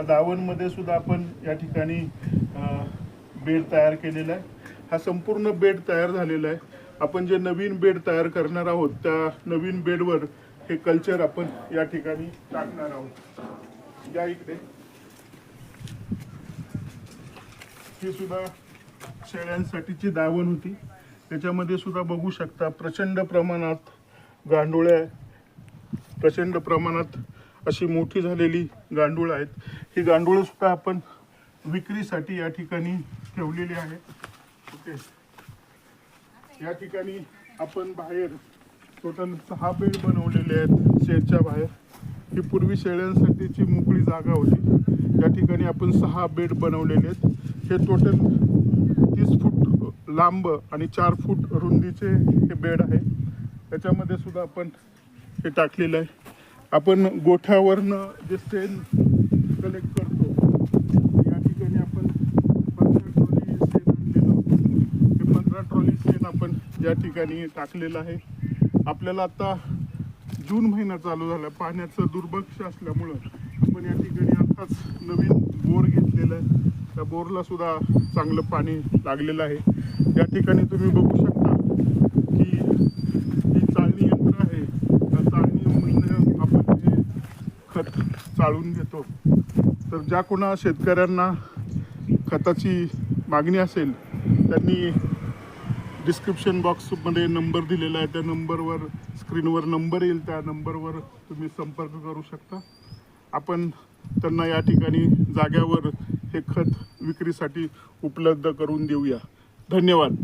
दावणमध्ये सुद्धा आपण या ठिकाणी बेड तयार केलेला आहे। हा संपूर्ण बेड तयार झालेला आहे। आपण जे नवीन बेड तयार करणार आहोत त्या नवीन बेडवर हे कल्चर आपण या ठिकाणी टाकणार आहोत। या इकडे ही सुद्धा शेळ्यांसाठीची दावण होती। त्याच्यामध्ये सुद्धा बघू शकता प्रचंड प्रमाणात गांडूळे आहे, प्रचंड प्रमाणात अशी मोठी झालेली गांडूळ आहेत। ही गांडूळ सुद्धा आपण विक्रीसाठी या ठिकाणी ठेवलेली आहे। ओके, या ठिकाणी आपण बाहेर टोटल 6 बेड बनवलेले आहेत शेडच्या बाहेर। ही पूर्वी शेळ्यांसाठीची मोकळी जागा होती। या ठिकाणी आपण 6 बेड बनवलेले आहेत। हे टोटल 30 फूट लांब आणि 4 फूट रुंदीचे हे बेड आहे। त्याच्यामध्ये सुद्धा आपण हे टाकलेलं आहे। आपण गोठ्यावरनं जे शेण कलेक्ट करतो या ठिकाणी आपण 15 ट्रॉली शेण आणलेलं, हे 15 ट्रॉली शेण आपण या ठिकाणी टाकलेलं आहे। आपल्याला आता जून महिना चालू झाला, पाण्याचं दुर्भिक्ष असल्यामुळं आपण या ठिकाणी आताच नवीन बोर घेतलेला आहे। त्या बोरला सुद्धा चांगलं पाणी लागलेलं आहे। या ठिकाणी तुम्ही बघू शकता की ही चाळणी यंत्र आहे। त्या चाळणीमध्ये आपण हे खत चाळून घेतो। तर ज्या कोणा शेतकऱ्यांना खताची मागणी असेल त्यांनी डिस्क्रिप्शन बॉक्समध्ये नंबर दिलेला आहे, त्या नंबरवर स्क्रीनवर नंबर येईल, त्या नंबरवर तुम्ही संपर्क करू शकता। आपण त्यांना या ठिकाणी जाग्यावर हे खत विक्रीसाठी उपलब्ध करून देऊया। धन्यवाद।